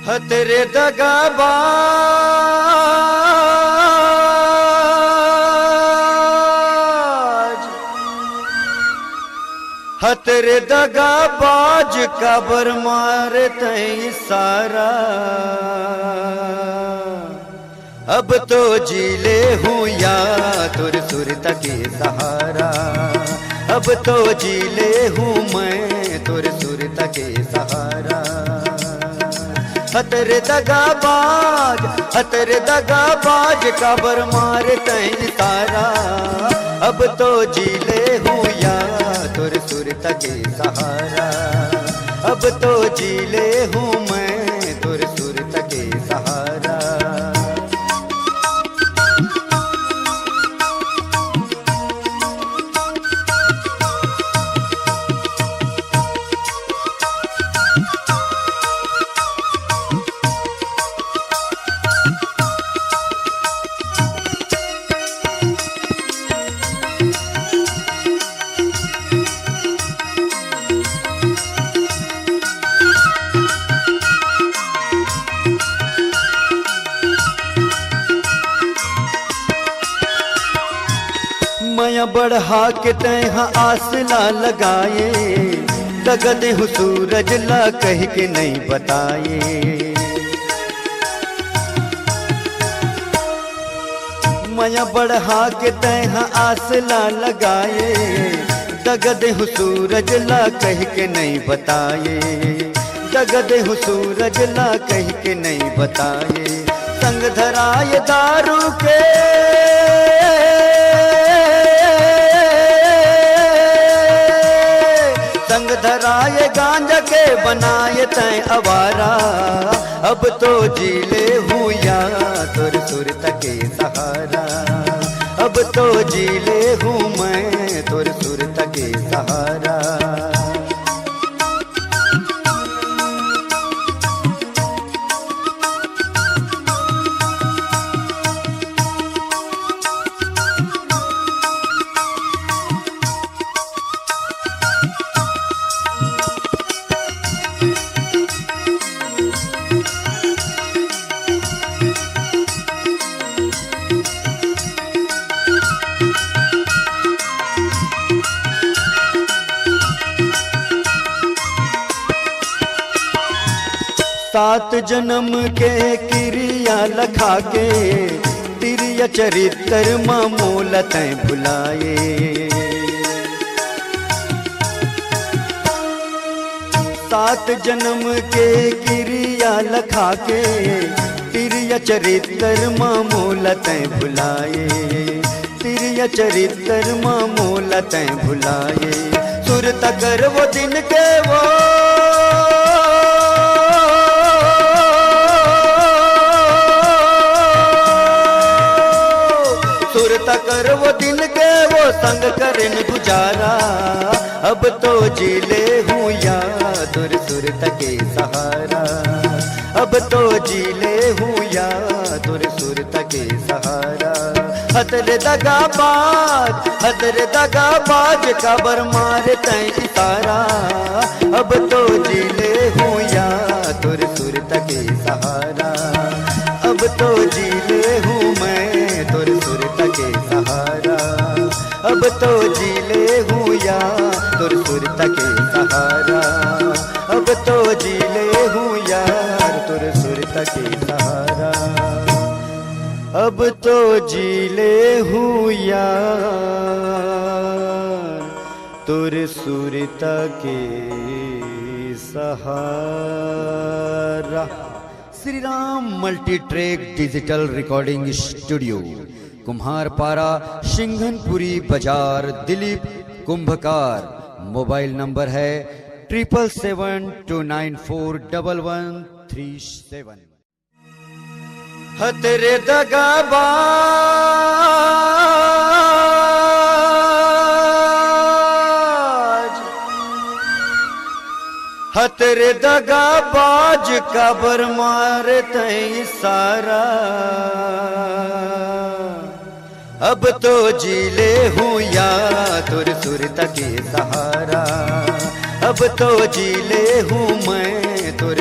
तेरे दगाबाज, तेरे दगाबाज कबर मारे तई सारा। अब तो जीले हूँ या तुर सुरता के सहारा। अब तो जीले हूँ मैं तुर सुरता के सहारा। तेरे दगाबाज, तेरे दगाबाज कबर मारे तई सारा। अब तो जीले हूँ या तुर सुरता के सहारा। अब तो जीले हूँ मैं तुर सुरता के सहारा। माया बढ़ा के तैहा आसला लगाए। दगद हूँ सूरज ला कह के नहीं बताए। माया बढ़ा के तैहा आसला लगाए। दगद हूँ सूरज ला कह के नहीं बताए। दगद हूँ सूरज ला कह के नहीं बताए। संग धराए दारू के, संग धराए गांजा के बनाए तय अवारा। अब तो जीले हूँ या तुर सुरता के सहारा। अब तो जीले हूँ मैं तुर सुरता के सहारा। सात जन्म के क्रिया लखा के तिरिया चरित्र मोल तय भुलाए। सात जन्म के क्रिया लखा के तिरिया चरित्र मोल तय भुलाए। तिरिया चरित्र मोल तय भुलाए। सुरता कर वो दिन के वो, सुरता कर वो दिन के वो संग करें गुजारा। अब तो जीले हूँ या तुर सुरता के सहारा। अब तो जीले हूँ या तुर सुरता के सहारा। तेरे दगाबाज, तेरे दगाबाज कबर मारे तय सारा। अब तो जीले हूँ या तुर सुरता के सहारा। अब तो जीले हूँ मैं तुर सुरता के सहारा। अब तो जीले हूँ या तुर सुरता के सहारा। अब तो जीले हूँ यार तुर सुरता के सहारा। अब तो जीले हूँ यार तुर सुरता के सहारा। Shri Ram multi track digital recording studio, Kumharpara, Singhanpuri बाजार, दिलीप कुंभकार। मोबाइल नंबर है 7772941137। तेरे दगाबाज, तेरे दगाबाज कबर मारे तई सारा। अब तो जीले हूँ या तुर सुरता के सहारा। अब तो जीले हूँ मैं तुर